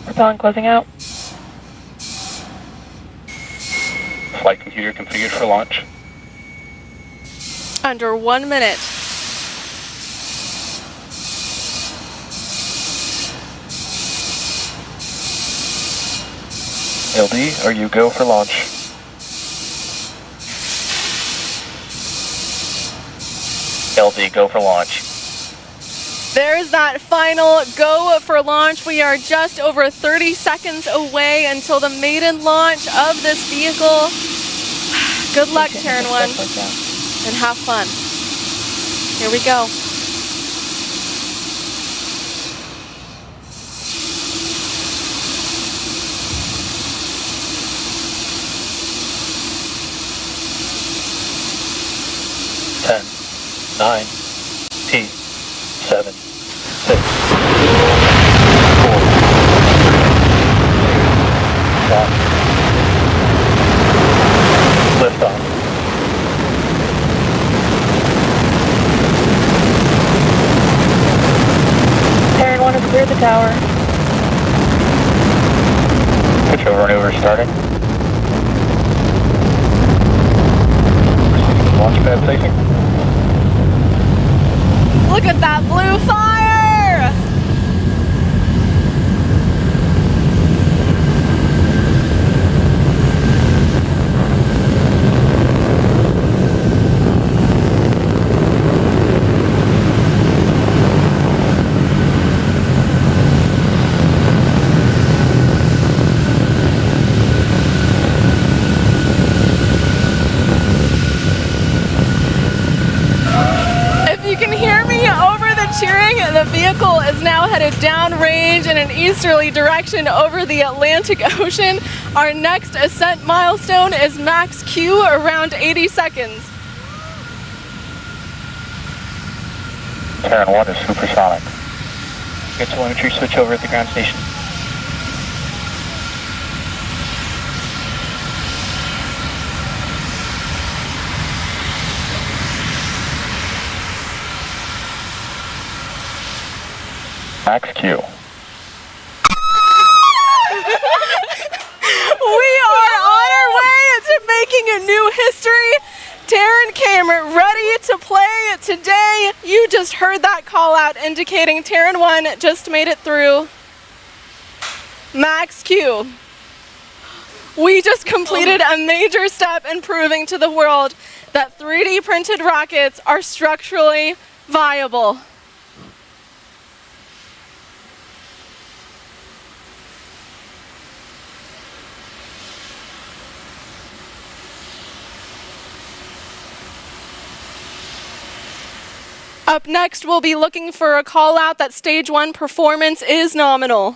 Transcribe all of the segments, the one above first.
Propellant closing out. Flight computer configured for launch. Under 1 minute. LD, are you go for launch? LD, go for launch. There's that final go for launch. We are just over 30 seconds away until the maiden launch of this vehicle. Good luck, Terran 1, and have fun. Here we go. Ten, 9, 8, 7, 6, 5, 4, 3, 2, 1. Lift off. Terran 1 has cleared the tower. Switchover maneuver starting. Launch pad facing. Look at that blue fire! Cheering, the vehicle is now headed downrange in an easterly direction over the Atlantic Ocean. Our next ascent milestone is max Q, around 80 seconds. Terran 1 is supersonic. Get telemetry switch over at the ground station. Max Q. We are on our way to making a new history. Terran came ready to play today. You just heard that call out indicating Terran 1 just made it through. Max Q. We just completed a major step in proving to the world that 3D printed rockets are structurally viable. Up next, we'll be looking for a call out that stage 1 performance is nominal.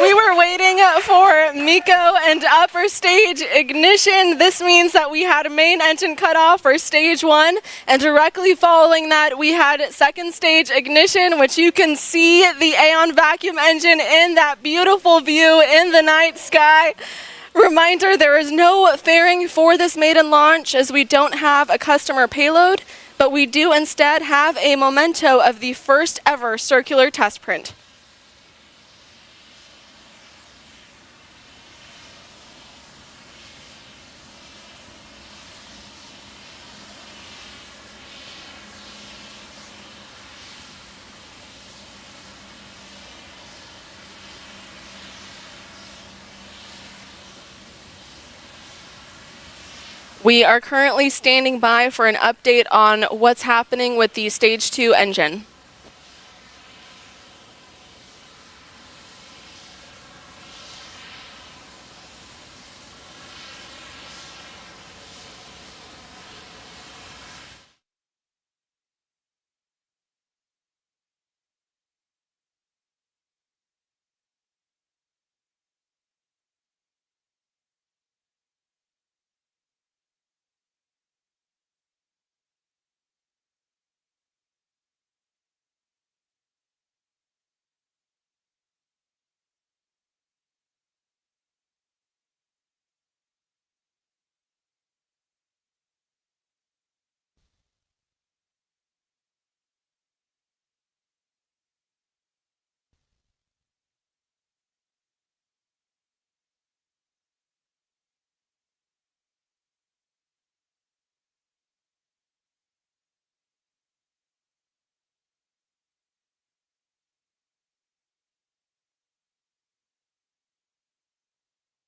We were waiting for MECO and upper stage ignition. This means that we had a main engine cutoff for stage 1, and directly following that we had second stage ignition, which you can see the Aeon vacuum engine in that beautiful view in the night sky. Reminder, there is no fairing for this maiden launch as we don't have a customer payload, but we do instead have a memento of the first ever circular test print. We are currently standing by for an update on what's happening with the stage 2 engine.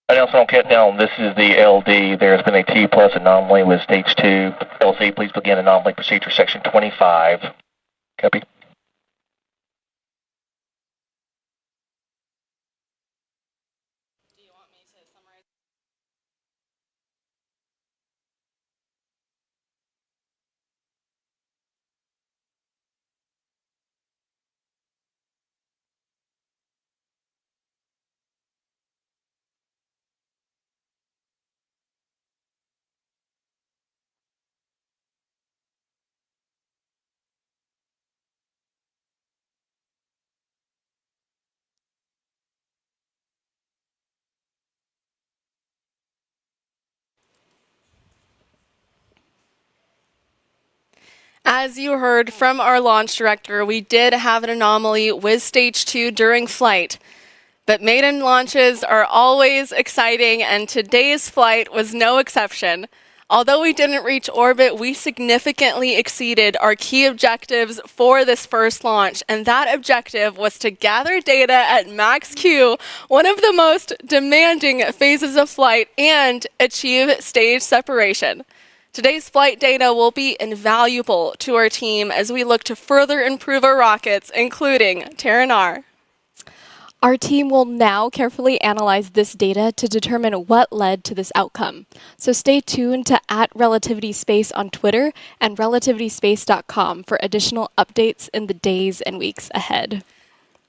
And also on countdown, this is the LD. There has been a T plus anomaly with stage 2. LC, please begin anomaly procedure section 25. Copy. As you heard from our launch director, we did have an anomaly with stage 2 during flight. But maiden launches are always exciting, and today's flight was no exception. Although we didn't reach orbit, we significantly exceeded our key objectives for this first launch, and that objective was to gather data at max Q, one of the most demanding phases of flight, and achieve stage separation. Today's flight data will be invaluable to our team as we look to further improve our rockets, including Terran R. Our team will now carefully analyze this data to determine what led to this outcome. So stay tuned to @Relativity Space on Twitter and relativityspace.com for additional updates in the days and weeks ahead.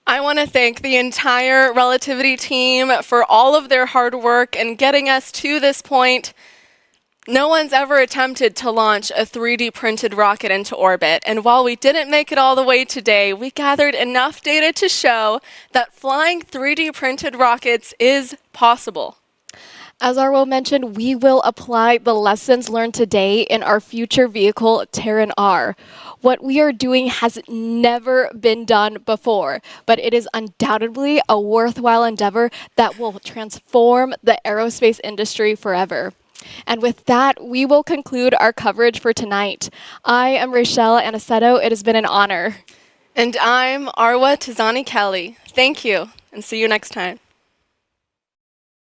I want to thank the entire Relativity team for all of their hard work in getting us to this point. No one's ever attempted to launch a 3D printed rocket into orbit, and while we didn't make it all the way today, we gathered enough data to show that flying 3D printed rockets is possible. As Arwa mentioned, we will apply the lessons learned today in our future vehicle, Terran R. What we are doing has never been done before, but it is undoubtedly a worthwhile endeavor that will transform the aerospace industry forever. And with that, we will conclude our coverage for tonight. I am Rachelle Aniceto. It has been an honor. And I'm Arwa Tizani Kelly. Thank you, and see you next time.